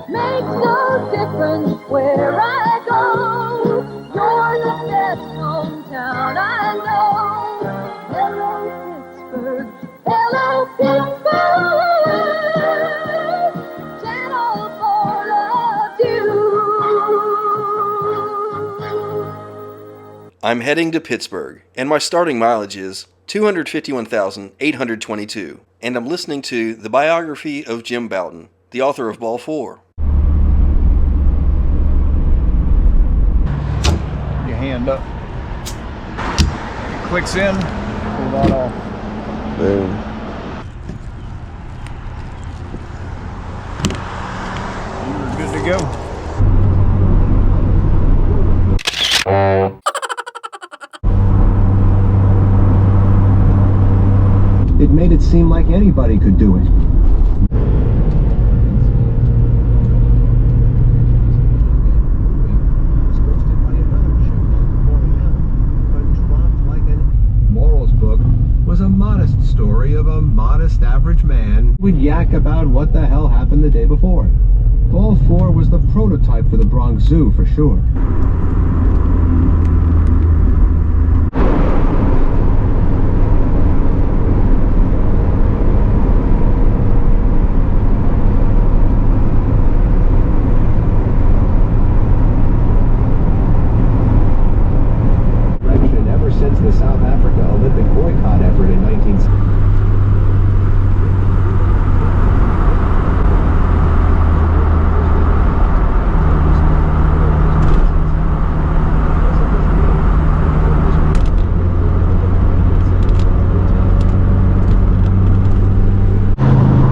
Makes no difference where I go. You're the best hometown I know. Hello, Pittsburgh. Hello, Pittsburgh. Channel 4 loves you. I'm heading to Pittsburgh, and my starting mileage is 251,822, and I'm listening to the biography of Jim Bouton, the author of Ball 4. Your hand up. It clicks in. Pull that off. Boom. You're good to go. It made it seem like anybody could do it. Moral's book was a modest story of a modest average man who would yak about what the hell happened the day before. Ball 4 was the prototype for the Bronx Zoo for sure. Since the South Africa Olympic boycott effort in 1960.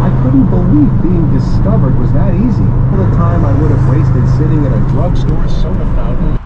I couldn't believe being discovered was that easy. All the time I would have wasted sitting in a drugstore soda fountain.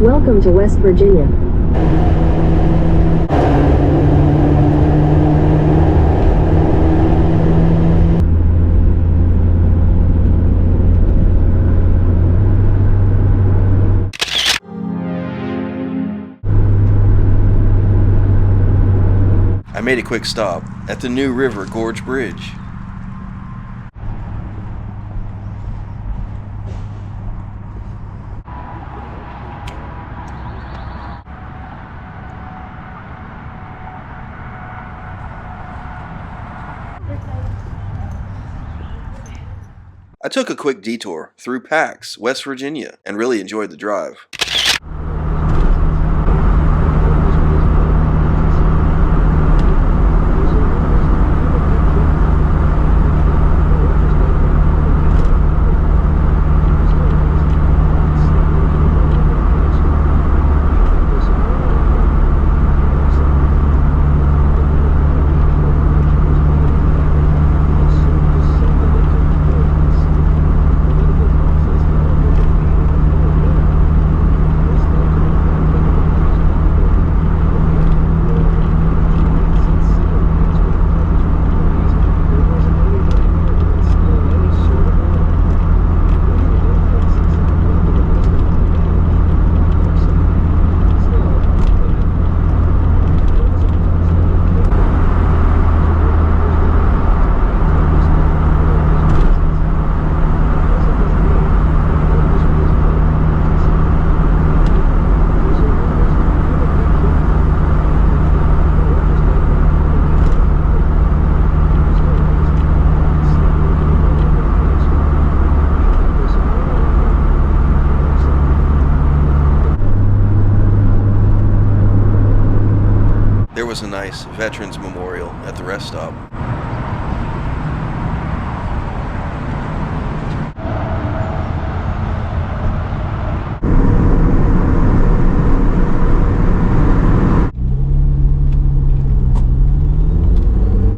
Welcome to West Virginia. I made a quick stop at the New River Gorge Bridge. I took a quick detour through Pax, West Virginia, and really enjoyed the drive. There was a nice Veterans Memorial at the rest stop.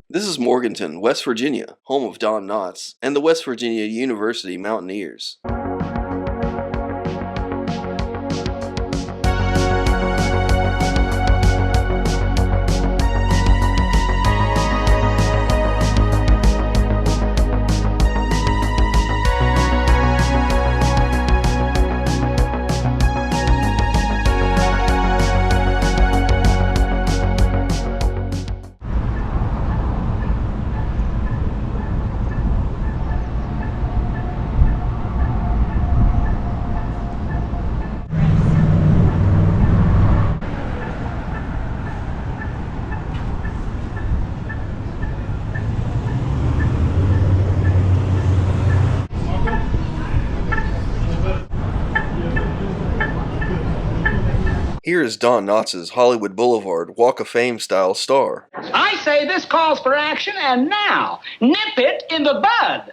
This is Morganton, West Virginia, home of Don Knotts and the West Virginia University Mountaineers. Here is Don Knotts' Hollywood Boulevard Walk of Fame style star. I say this calls for action, and now, nip it in the bud.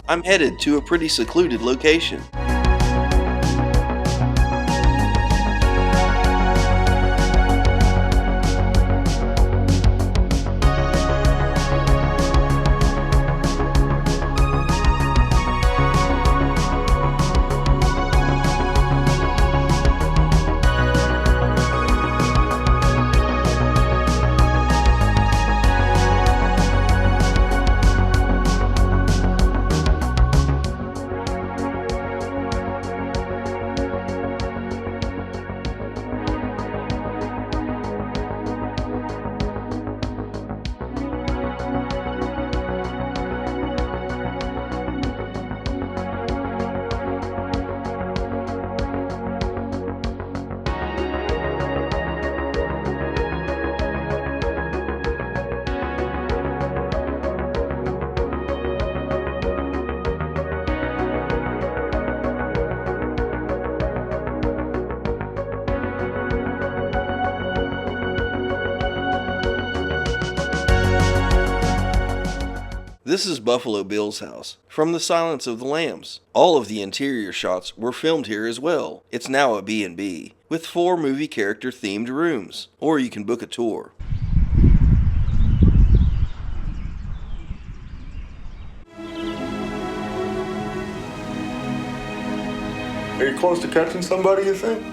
I'm headed to a pretty secluded location. This is Buffalo Bill's house, from The Silence of the Lambs. All of the interior shots were filmed here as well. It's now a B&B, with 4 movie character themed rooms, or you can book a tour. Are you close to catching somebody, you think?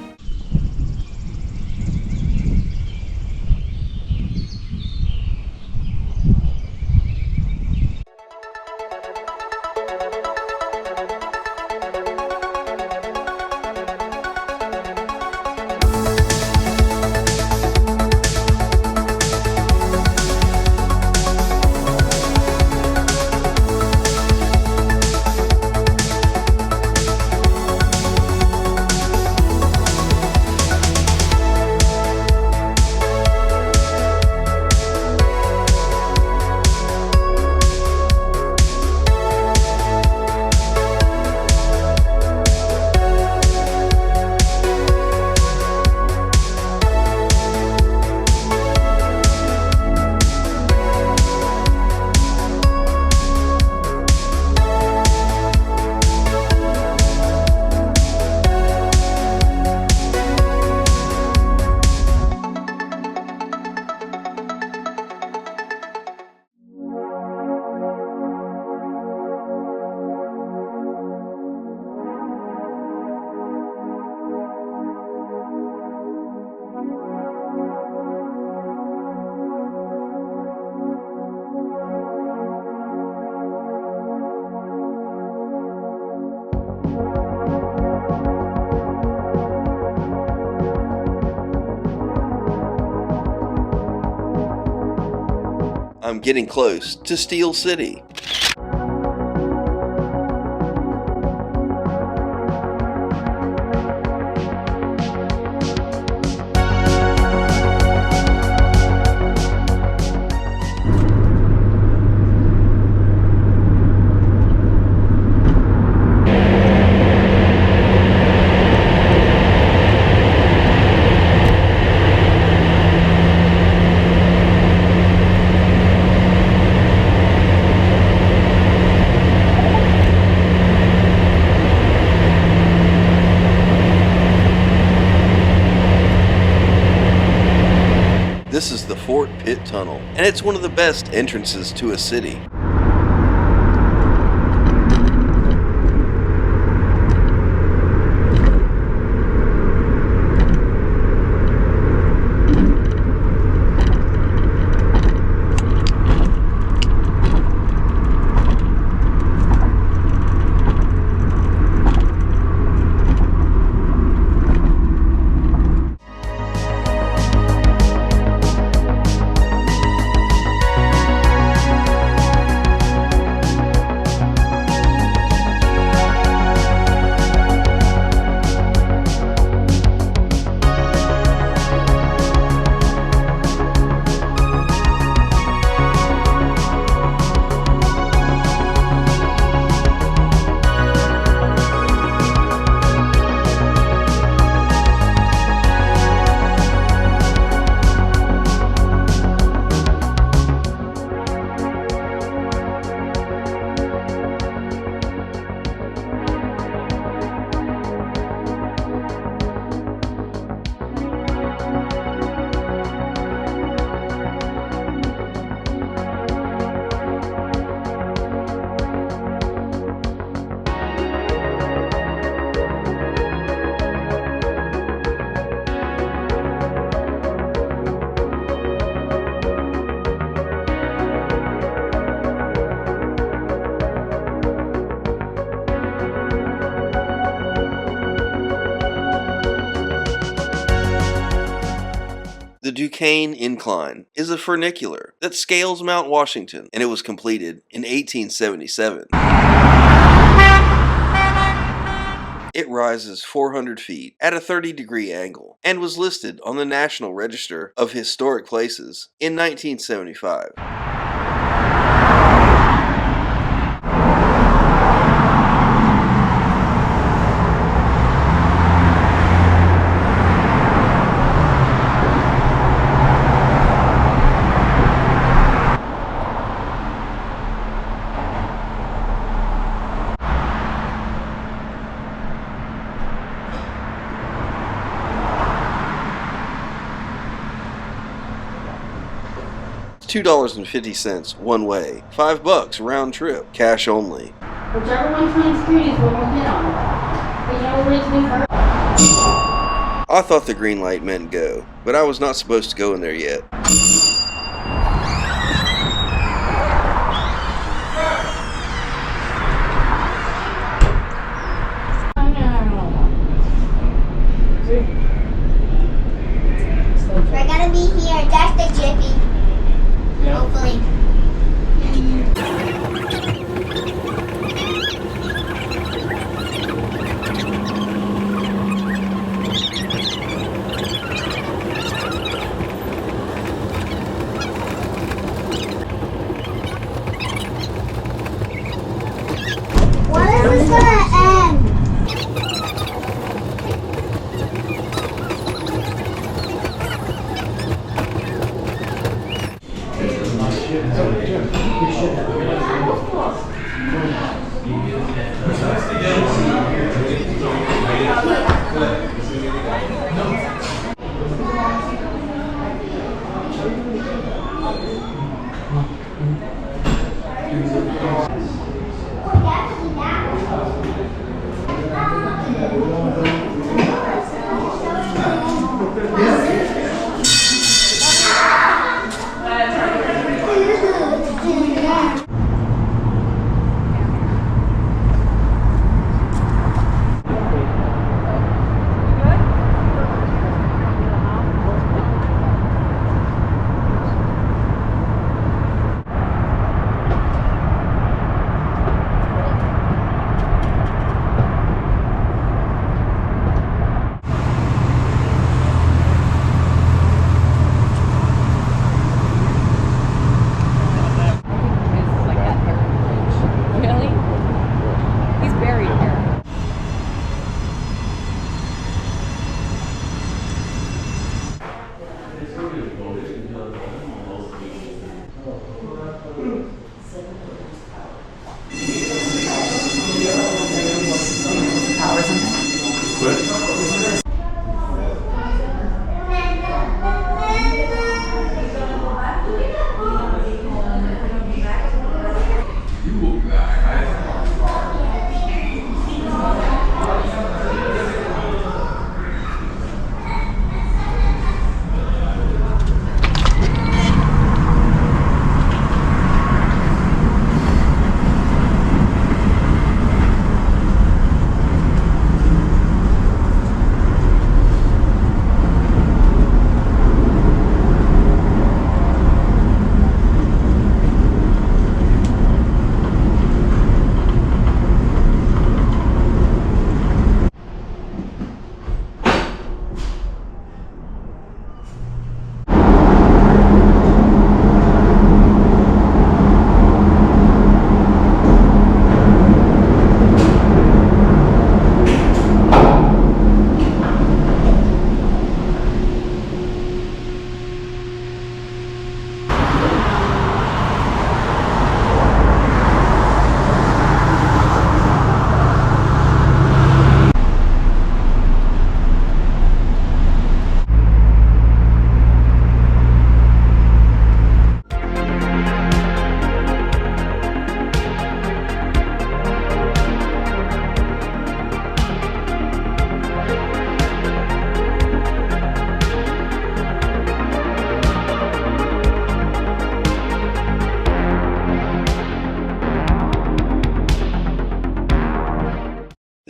I'm getting close to Steel City. This is the Fort Pitt Tunnel, and it's one of the best entrances to a city. The Duquesne Incline is a funicular that scales Mount Washington, and it was completed in 1877. It rises 400 feet at a 30-degree angle and was listed on the National Register of Historic Places in 1975. $2.50 one way, $5 round trip, cash only. Whichever one claims green is what we'll get on. But you know what we need to do first? I thought the green light meant go, but I was not supposed to go in there yet. We're gonna be here just a jiffy. Hopefully. When is this gonna end?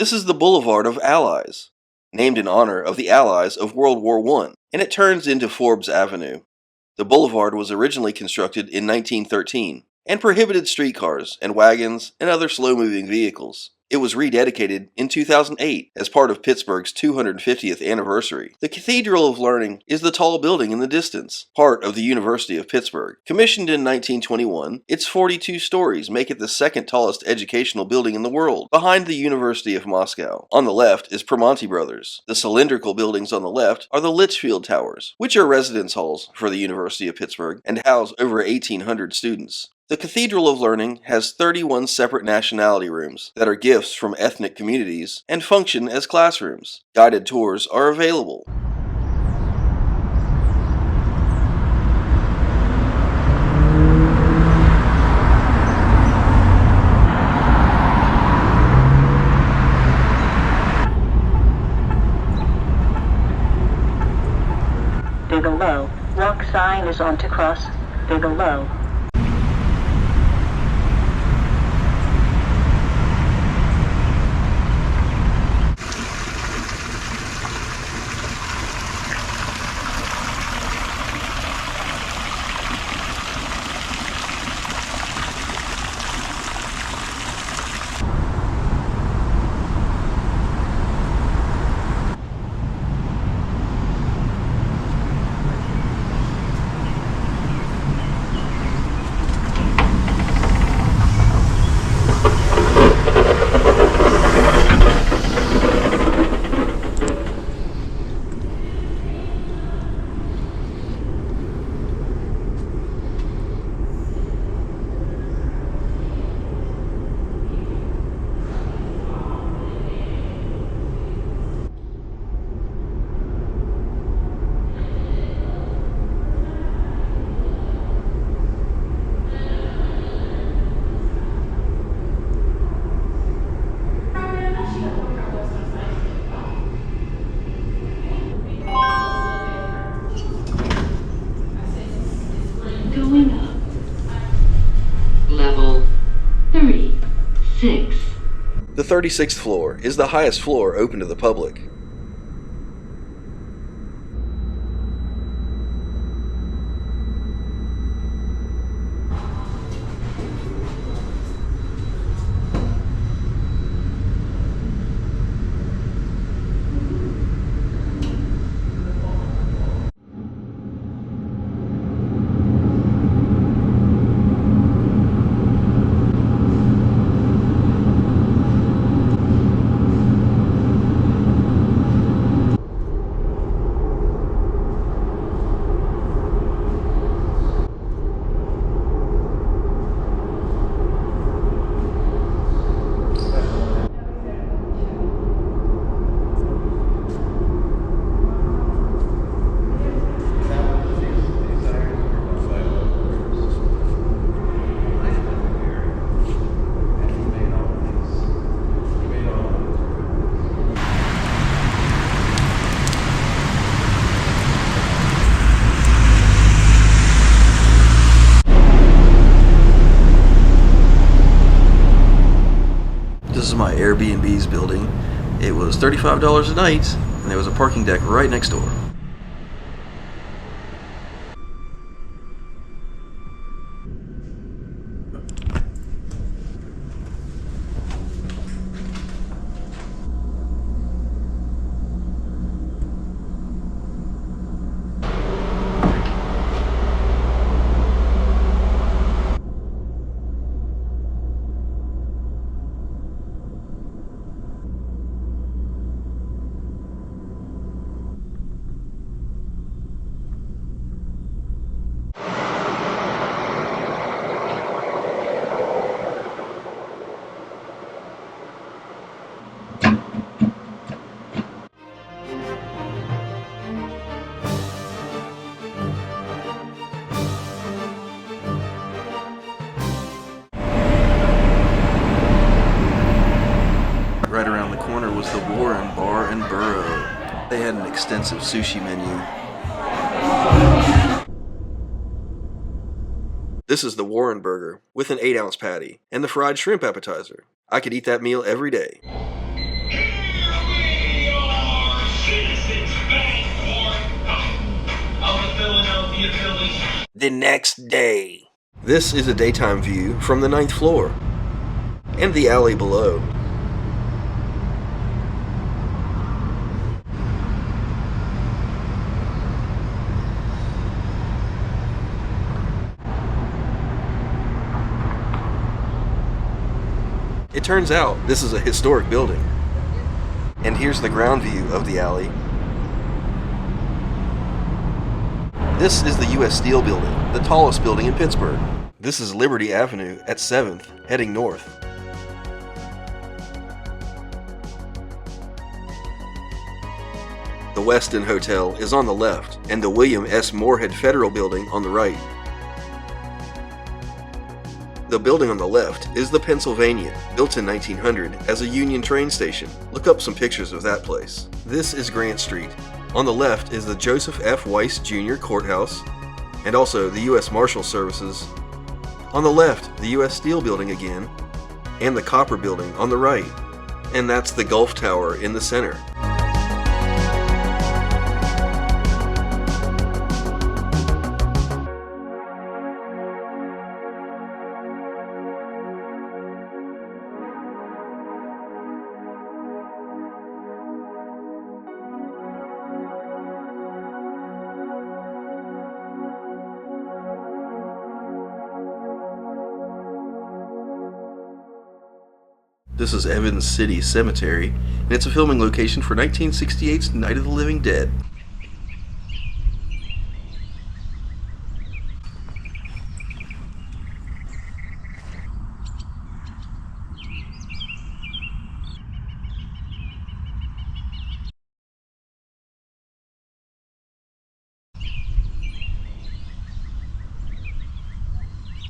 This is the Boulevard of Allies, named in honor of the Allies of World War I, and it turns into Forbes Avenue. The boulevard was originally constructed in 1913 and prohibited streetcars and wagons and other slow-moving vehicles. It was rededicated in 2008 as part of Pittsburgh's 250th anniversary. The Cathedral of Learning is the tall building in the distance, part of the University of Pittsburgh. Commissioned in 1921, its 42 stories make it the second tallest educational building in the world, behind the University of Moscow. On the left is Primanti Brothers. The cylindrical buildings on the left are the Litchfield Towers, which are residence halls for the University of Pittsburgh and house over 1,800 students. The Cathedral of Learning has 31 separate nationality rooms that are gifts from ethnic communities and function as classrooms. Guided tours are available. Bigelow. Walk sign is on to cross Bigelow. Going up. Level 36. The 36th floor is the highest floor open to the public. This is my Airbnb's building. It was $35 a night, and there was a parking deck right next door. Right around the corner was the Warren Bar and Burrow. They had an extensive sushi menu. This is the Warren Burger with an 8-ounce patty and the fried shrimp appetizer. I could eat that meal every day. The next day. This is a daytime view from the 9th floor and the alley below. It turns out this is a historic building. And here's the ground view of the alley. This is the U.S. Steel Building, the tallest building in Pittsburgh. This is Liberty Avenue at 7th, heading north. The Westin Hotel is on the left, and the William S. Moorhead Federal Building on the right. The building on the left is the Pennsylvania, built in 1900 as a Union train station. Look up some pictures of that place. This is Grant Street. On the left is the Joseph F. Weiss Jr. Courthouse, and also the U.S. Marshal Services. On the left, the U.S. Steel Building again, and the Copper Building on the right. And that's the Gulf Tower in the center. This is Evans City Cemetery, and it's a filming location for 1968's Night of the Living Dead.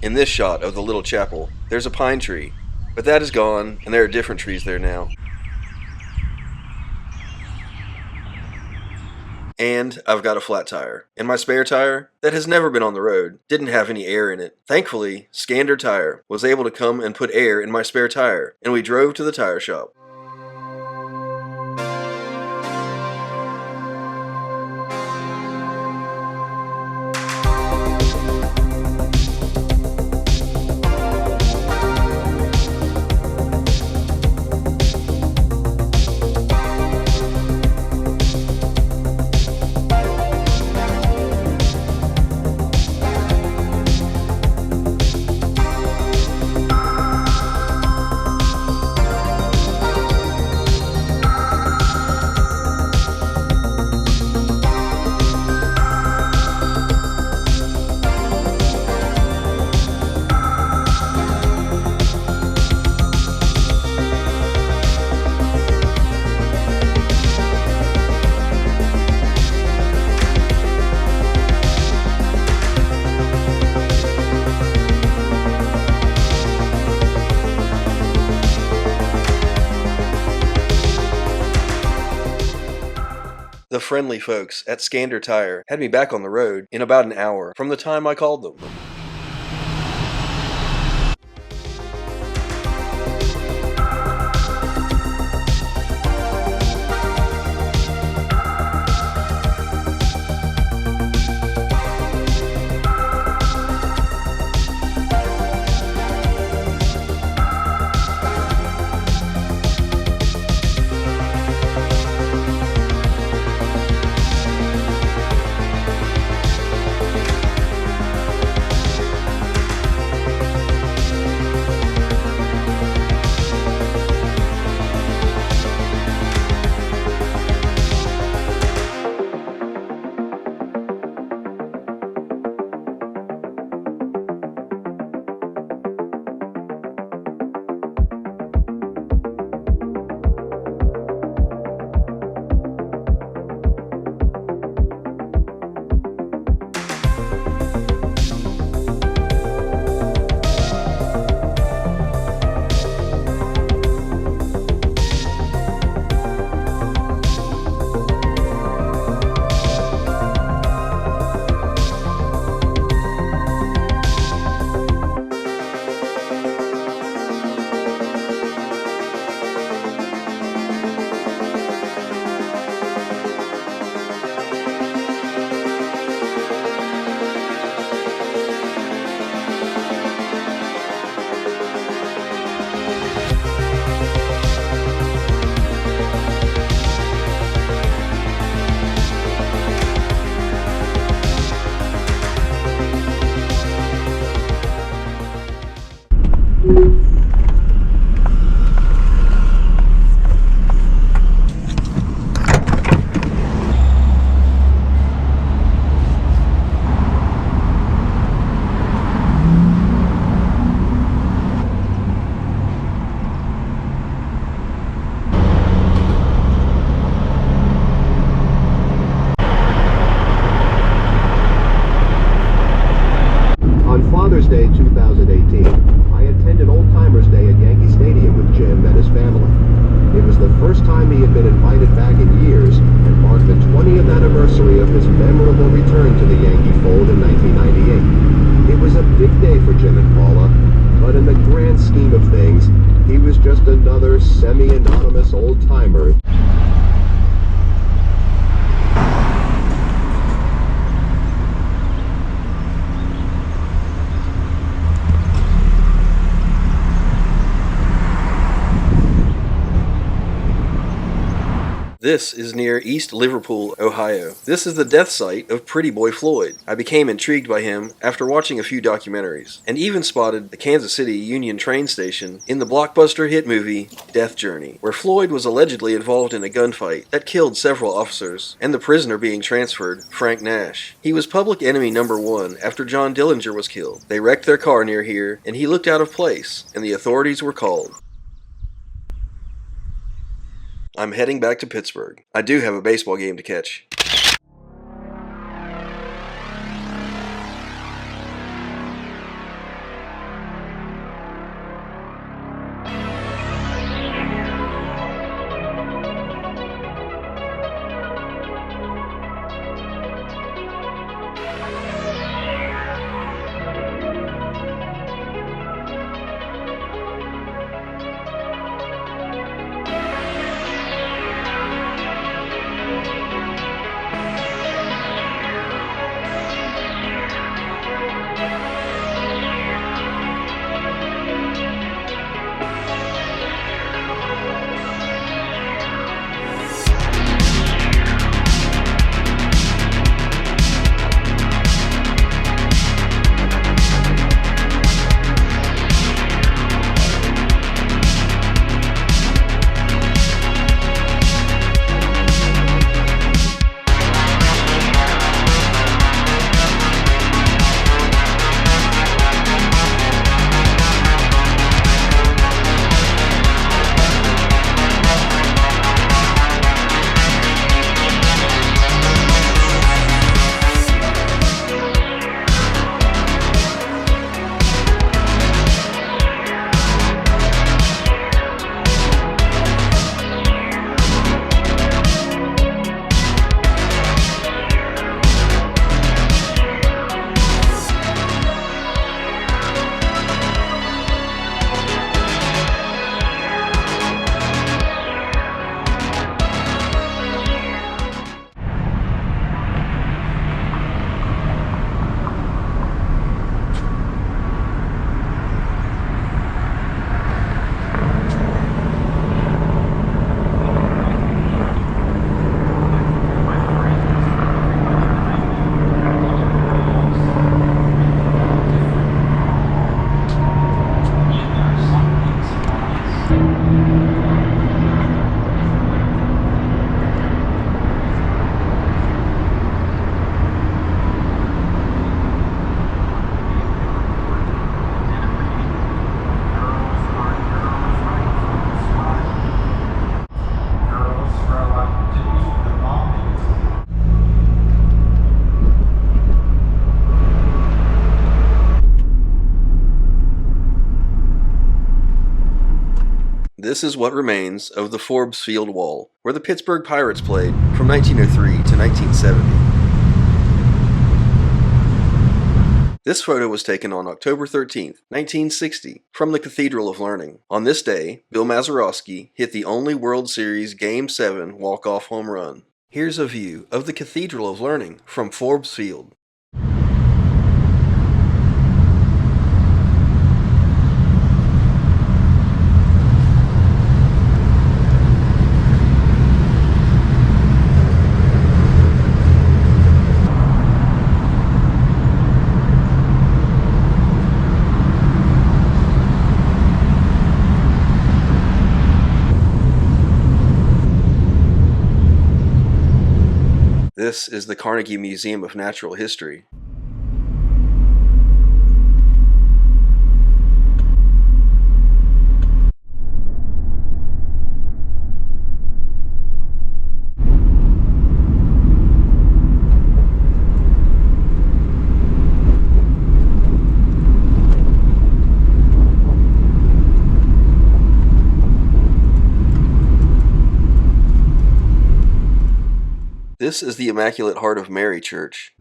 In this shot of the little chapel, there's a pine tree. But that is gone, and there are different trees there now. And I've got a flat tire. And my spare tire, that has never been on the road, didn't have any air in it. Thankfully, Scander Tire was able to come and put air in my spare tire, and we drove to the tire shop. The friendly folks at Scander Tire had me back on the road in about an hour from the time I called them. first time he had been invited back in years and marked the 20th anniversary of his memorable return to the Yankee fold in 1998. It was a big day for Jim and Paula, but in the grand scheme of things, he was just another semi-anonymous old-timer. This is near East Liverpool, Ohio. This is the death site of Pretty Boy Floyd. I became intrigued by him after watching a few documentaries, and even spotted the Kansas City Union train station in the blockbuster hit movie Death Journey, where Floyd was allegedly involved in a gunfight that killed several officers, and the prisoner being transferred, Frank Nash. He was public enemy number 1 after John Dillinger was killed. They wrecked their car near here, and he looked out of place, and the authorities were called. I'm heading back to Pittsburgh. I do have a baseball game to catch. This is what remains of the Forbes Field Wall, where the Pittsburgh Pirates played from 1903 to 1970. This photo was taken on October 13th, 1960, from the Cathedral of Learning. On this day, Bill Mazeroski hit the only World Series Game 7 walk-off home run. Here's a view of the Cathedral of Learning from Forbes Field. This is the Carnegie Museum of Natural History. This is the Immaculate Heart of Mary Church.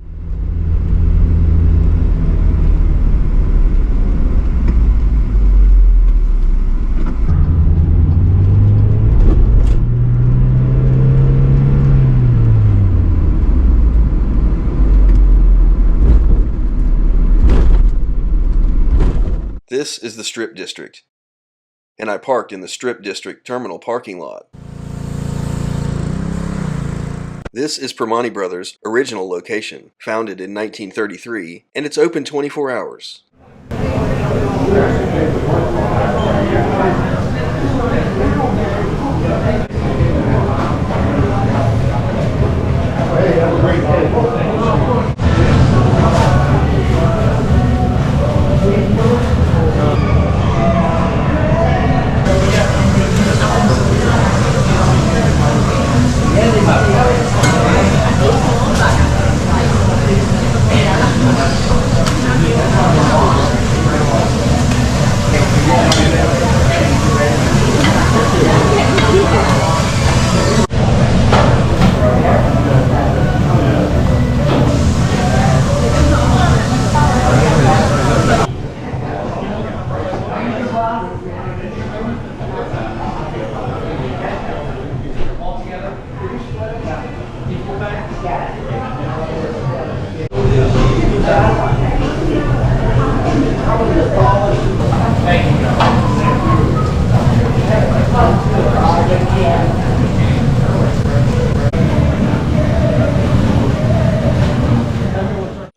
This is the Strip District, and I parked in the Strip District terminal parking lot. This is Permani Brothers' original location, founded in 1933, and it's open 24 hours.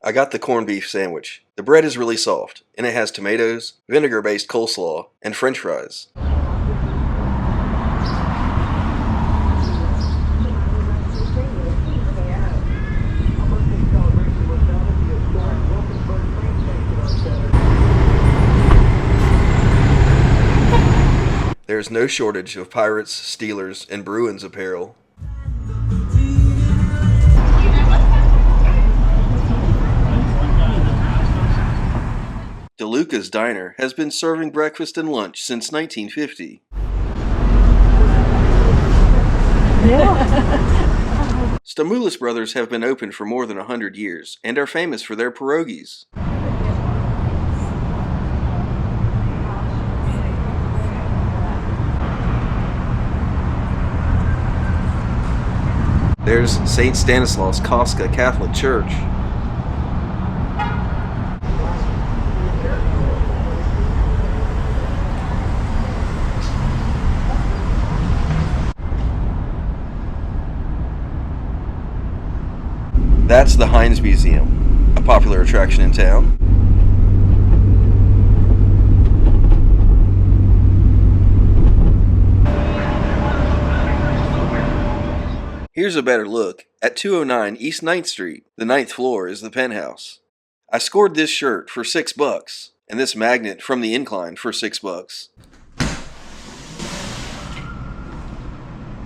I got the corned beef sandwich. The bread is really soft, and it has tomatoes, vinegar-based coleslaw, and french fries. There's no shortage of Pirates, Steelers, and Bruins apparel. DeLuca's Diner has been serving breakfast and lunch since 1950. Stamoulis Brothers have been open for more than 100 years and are famous for their pierogies. There's St. Stanislaus Kostka Catholic Church. That's the Heinz Museum, a popular attraction in town. Here's a better look at 209 East 9th Street. The 9th floor is the penthouse. I scored this shirt for $6 and this magnet from the incline for $6.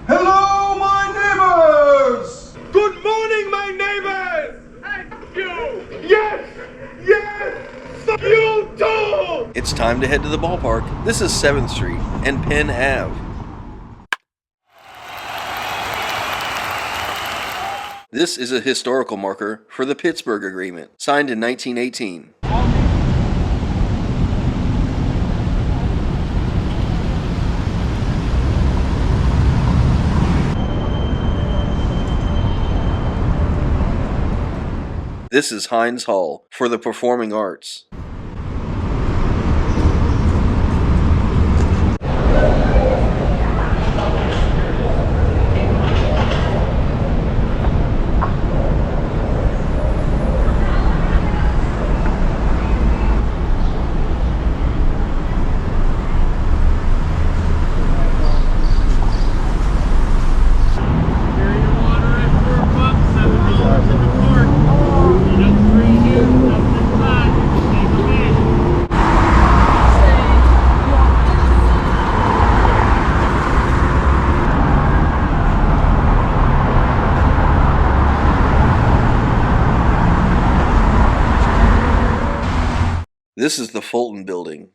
Hello, my neighbors! Good morning, my neighbors! Thank you! Yes! Yes! Fuck you too! It's time to head to the ballpark. This is 7th Street and Penn Ave. This is a historical marker for the Pittsburgh Agreement, signed in 1918. This is Heinz Hall for the Performing Arts. This is the Fulton Building.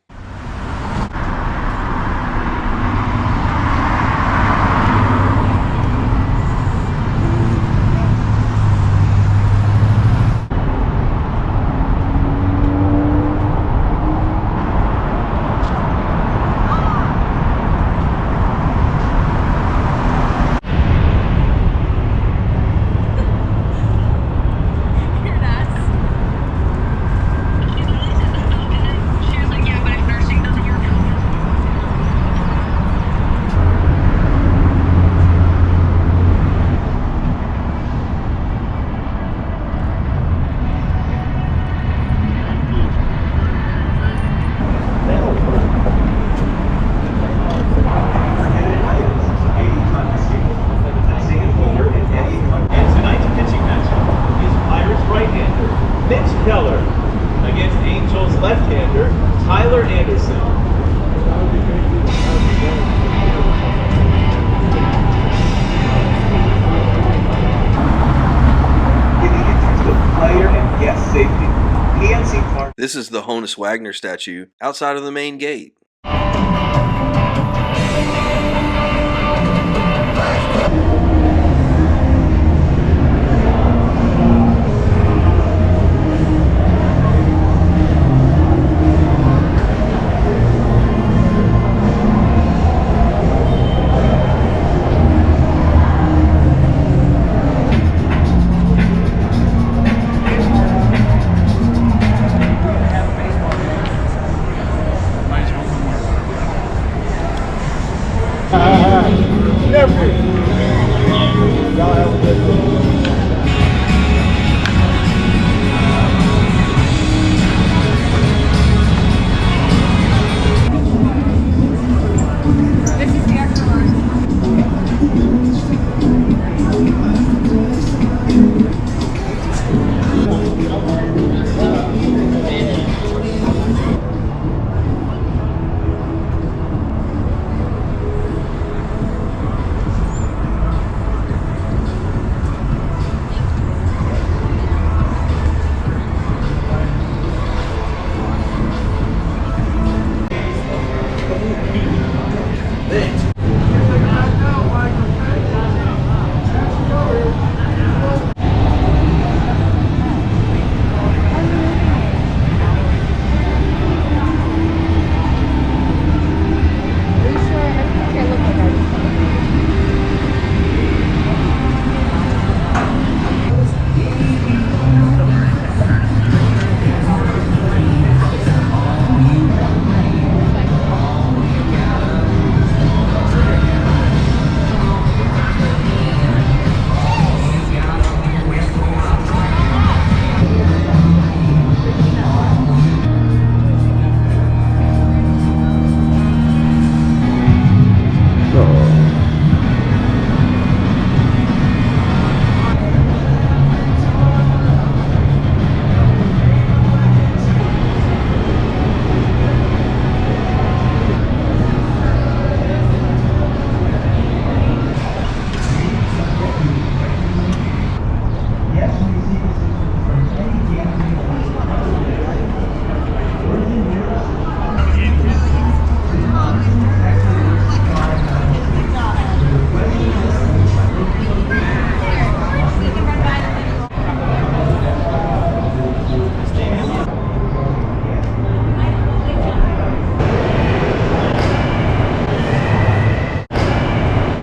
This is the Honus Wagner statue outside of the main gate.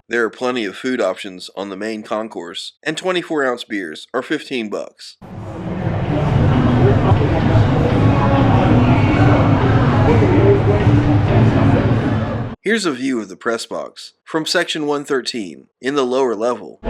There are plenty of food options on the main concourse, and 24-ounce beers are $15. Here's a view of the press box from section 113 in the lower level.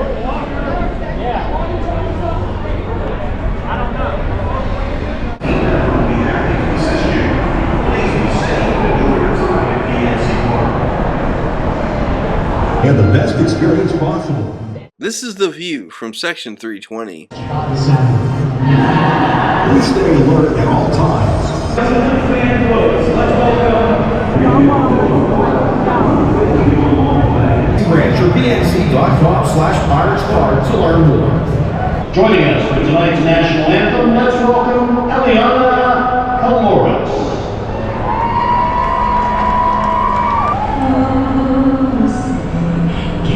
And the best experience possible. This is the view from section 320. Please stay alert at all times. Branch or PNC.com/Pirates Card to learn more. Joining us for tonight's national anthem, let's welcome Eliana Caloras.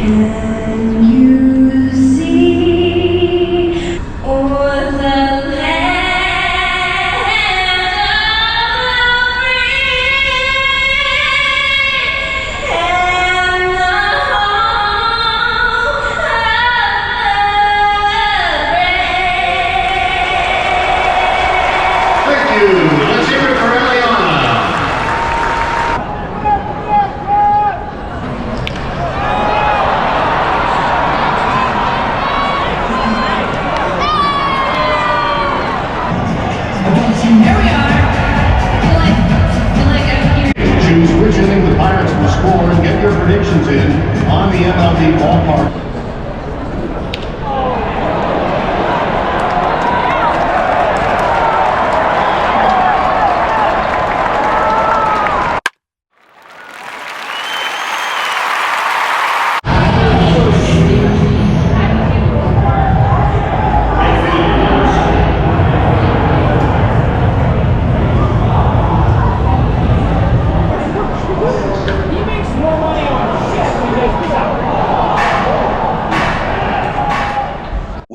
Can you see o'er the land of free and the home of the Thank you. Let's hear it for Eliana. Choose which inning the Pirates will score and get your predictions in on the MLB ballpark.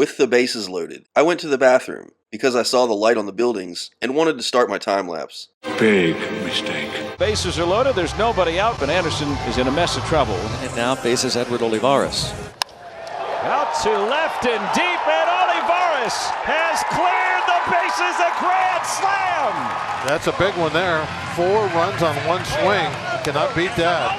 with the bases loaded. I went to the bathroom because I saw the light on the buildings and wanted to start my time lapse. Big mistake. Bases are loaded. There's nobody out, but Anderson is in a mess of trouble. And now faces Edward Olivares. Out to left and deep, and Olivares has cleared the bases. A grand slam. That's a big one there. 4 runs on 1 swing. You cannot beat that.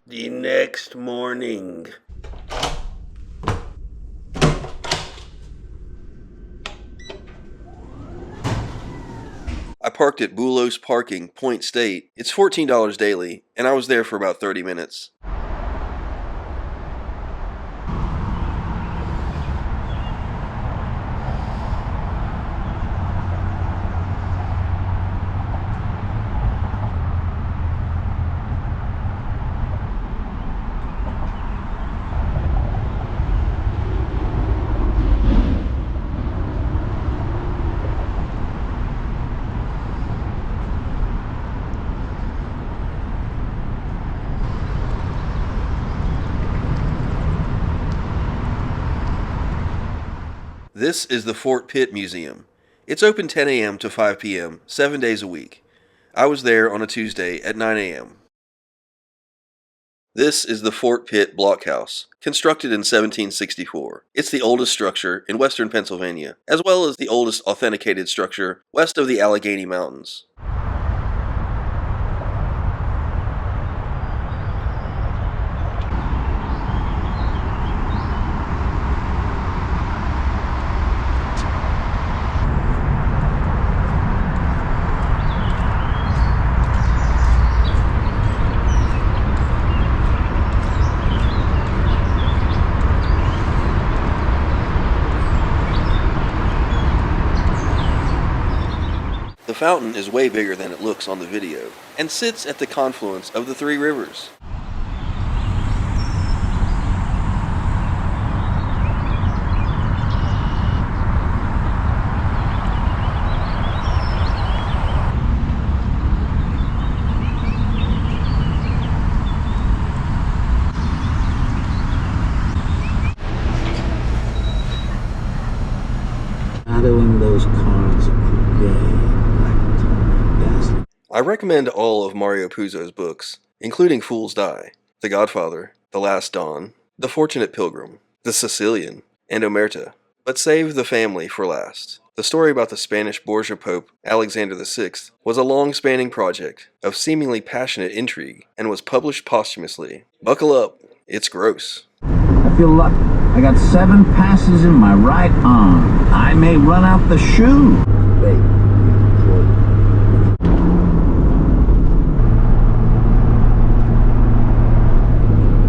The next morning. I parked at Bulos Parking, Point State. It's $14 daily, and I was there for about 30 minutes. This is the Fort Pitt Museum. It's open 10 a.m. to 5 p.m., 7 days a week. I was there on a Tuesday at 9 a.m. This is the Fort Pitt Blockhouse, constructed in 1764. It's the oldest structure in western Pennsylvania, as well as the oldest authenticated structure west of the Allegheny Mountains. The fountain is way bigger than it looks on the video, and sits at the confluence of the three rivers. Shadowing those cards of gray. I recommend all of Mario Puzo's books, including Fool's Die, The Godfather, The Last Dawn, The Fortunate Pilgrim, The Sicilian, and Omerta, but save The Family for last. The story about the Spanish Borgia Pope Alexander VI was a long-spanning project of seemingly passionate intrigue and was published posthumously. Buckle up, it's gross. I feel lucky. I got 7 passes in my right arm. I may run out the shoe. Wait.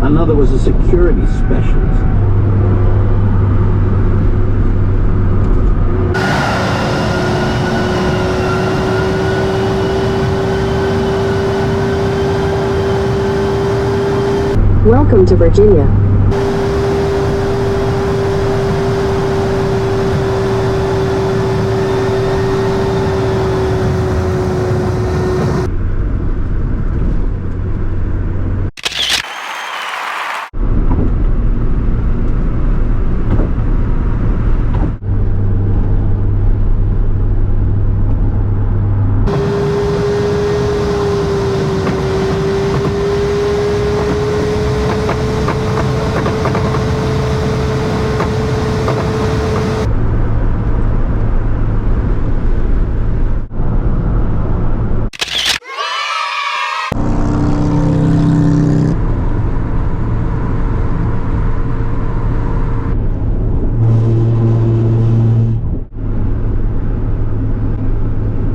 Another was a security specialist. Welcome to Virginia.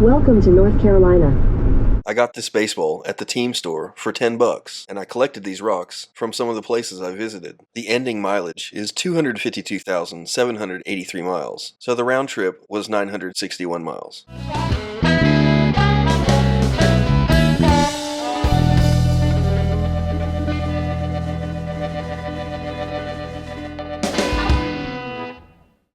Welcome to North Carolina. I got this baseball at the team store for $10, and I collected these rocks from some of the places I visited. The ending mileage is 252,783 miles, so the round trip was 961 miles.